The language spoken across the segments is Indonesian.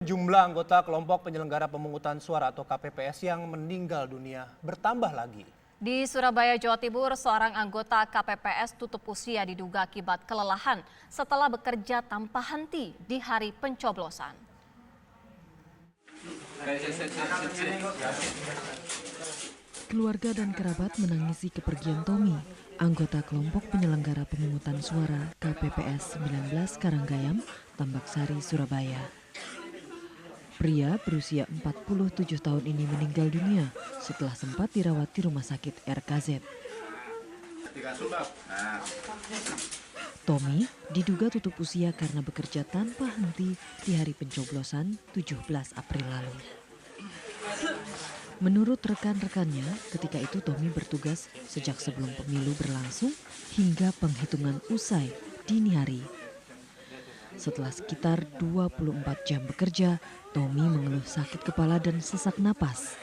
Jumlah anggota kelompok penyelenggara pemungutan suara atau KPPS yang meninggal dunia bertambah lagi. Di Surabaya, Jawa Timur, seorang anggota KPPS tutup usia diduga akibat kelelahan setelah bekerja tanpa henti di hari pencoblosan. Keluarga dan kerabat menangisi kepergian Tommy, anggota kelompok penyelenggara pemungutan suara KPPS 19 Karanggayam, Tambak Sari, Surabaya. Pria berusia 47 tahun ini meninggal dunia setelah sempat dirawat di rumah sakit RKZ. Tommy diduga tutup usia karena bekerja tanpa henti di hari pencoblosan 17 April lalu. Menurut rekan-rekannya, ketika itu Tommy bertugas sejak sebelum pemilu berlangsung hingga penghitungan usai dini hari. Setelah sekitar 24 jam bekerja, Tommy mengeluh sakit kepala dan sesak napas.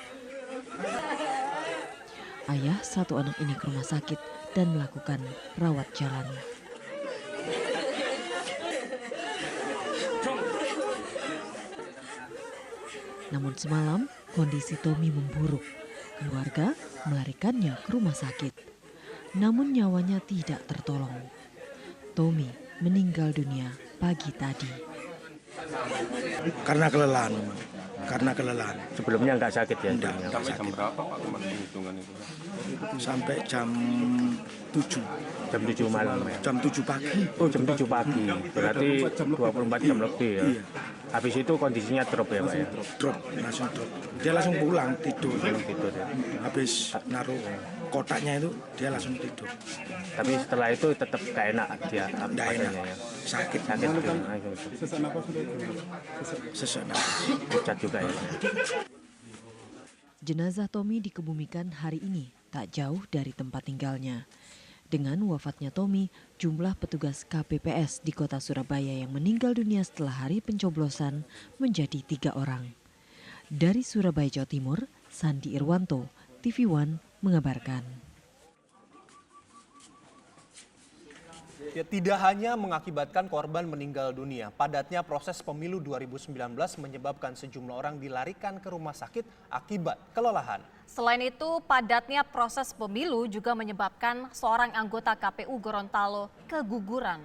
Ayah satu anak ini ke rumah sakit dan melakukan rawat jalan. Namun semalam kondisi Tommy memburuk. Keluarga melarikannya ke rumah sakit. Namun nyawanya tidak tertolong. Tommy meninggal dunia pagi tadi. Karena kelelahan. Sebelumnya nggak sakit ya? Enggak Sampai sakit. jam berapa Pak penghitungan itu? Sampai jam 7. Jam 7 malam ya? Jam 7 pagi. Oh, jam 7 pagi. Berarti 24 jam lebih ya? Iya. Habis itu kondisinya drop ya Pak ya? Langsung drop. Dia langsung pulang tidur. Tidur ya? Habis naruh kotaknya itu dia langsung tidur. Tapi setelah itu tetap gak enak dia? Nggak enak. Ya? Sakit. Sakit gitu. Sesak napas. Pucat juga ya? Jenazah Tommy dikebumikan hari ini tak jauh dari tempat tinggalnya. Dengan wafatnya Tommy, jumlah petugas KPPS di kota Surabaya yang meninggal dunia setelah hari pencoblosan menjadi 3 orang. Dari Surabaya, Jawa Timur, Sandi Irwanto, TV One mengabarkan. Ya, tidak hanya mengakibatkan korban meninggal dunia, padatnya proses pemilu 2019 menyebabkan sejumlah orang dilarikan ke rumah sakit akibat kelelahan. Selain itu, padatnya proses pemilu juga menyebabkan seorang anggota KPU Gorontalo keguguran.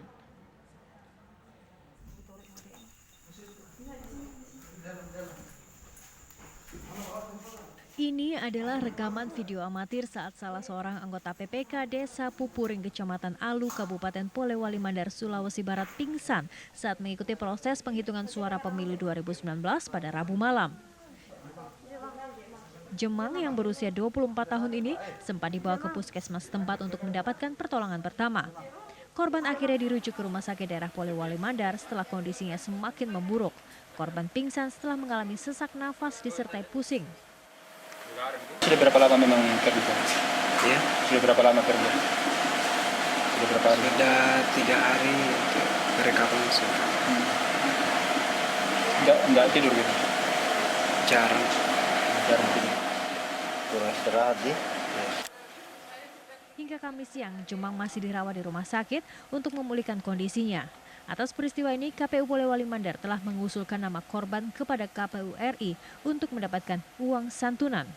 Ini adalah rekaman video amatir saat salah seorang anggota PPK Desa Pupuring, Kecamatan Alu, Kabupaten Polewali Mandar, Sulawesi Barat pingsan saat mengikuti proses penghitungan suara pemilu 2019 pada Rabu malam. Jemang yang berusia 24 tahun ini sempat dibawa ke puskesmas tempat untuk mendapatkan pertolongan pertama. Korban akhirnya dirujuk ke rumah sakit daerah Polewali Mandar setelah kondisinya semakin memburuk. Korban pingsan setelah mengalami sesak nafas disertai pusing. Sudah berapa lama memang kerja? Ya, Sudah berapa lama kerja? Sudah berapa hari? sudah 3 hari untuk merekaman suara. Enggak tidur gitu? Jarang. Jarang tidur. Kurang istirahat ya? Hingga Kamis siang, Jemang masih dirawat di rumah sakit untuk memulihkan kondisinya. Atas peristiwa ini, KPU Polewali Mandar telah mengusulkan nama korban kepada KPU RI untuk mendapatkan uang santunan.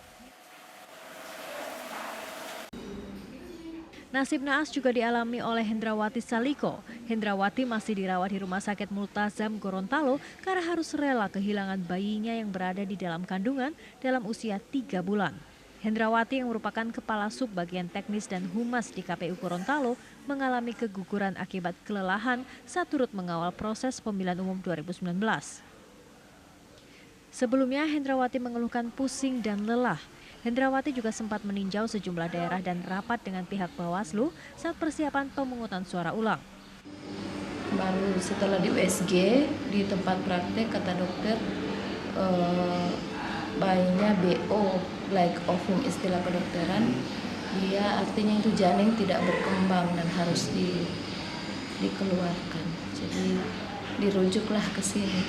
Nasib naas juga dialami oleh Hendrawati Saliko. Hendrawati masih dirawat di Rumah Sakit Multazam Gorontalo karena harus rela kehilangan bayinya yang berada di dalam kandungan dalam usia 3 bulan. Hendrawati yang merupakan kepala sub bagian teknis dan humas di KPU Gorontalo mengalami keguguran akibat kelelahan saat turut mengawal proses pemilihan umum 2019. Sebelumnya Hendrawati mengeluhkan pusing dan lelah. Hendrawati juga sempat meninjau sejumlah daerah dan rapat dengan pihak Bawaslu saat persiapan pemungutan suara ulang. Baru setelah di USG, di tempat praktek kata dokter, bayinya BO, like ovum istilah kedokteran, dia artinya itu janin tidak berkembang dan harus dikeluarkan. Jadi dirujuklah ke sini.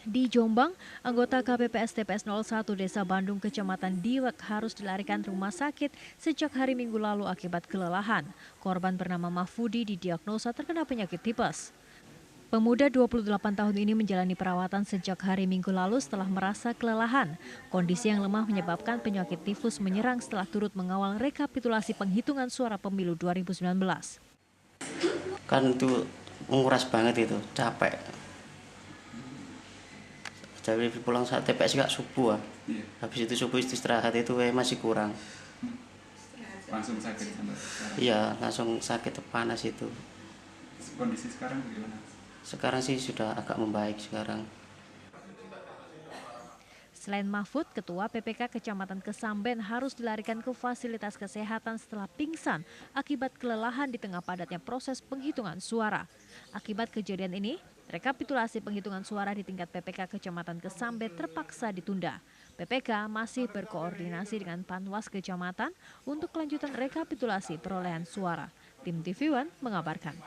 Di Jombang, anggota KPPS TPS 01 Desa Bandung Kecamatan Diwek harus dilarikan rumah sakit sejak hari Minggu lalu akibat kelelahan. Korban bernama Mahfudi didiagnosa terkena penyakit tipes. Pemuda 28 tahun ini menjalani perawatan sejak hari Minggu lalu setelah merasa kelelahan. Kondisi yang lemah menyebabkan penyakit tifus menyerang setelah turut mengawal rekapitulasi penghitungan suara pemilu 2019. Kan itu menguras banget itu, capek. Jadi pulang saat TPS nggak subuh. Habis itu subuh istirahat itu masih kurang. Langsung sakit sampai sekarang? Iya, langsung sakit panas itu. Kondisi sekarang bagaimana? Sekarang sih sudah agak membaik sekarang. Selain Mahfud, Ketua PPK Kecamatan Kesamben harus dilarikan ke fasilitas kesehatan setelah pingsan akibat kelelahan di tengah padatnya proses penghitungan suara. Akibat kejadian ini, rekapitulasi penghitungan suara di tingkat PPK Kecamatan Kesamben terpaksa ditunda. PPK masih berkoordinasi dengan Panwas Kecamatan untuk kelanjutan rekapitulasi perolehan suara. Tim TV One mengabarkan.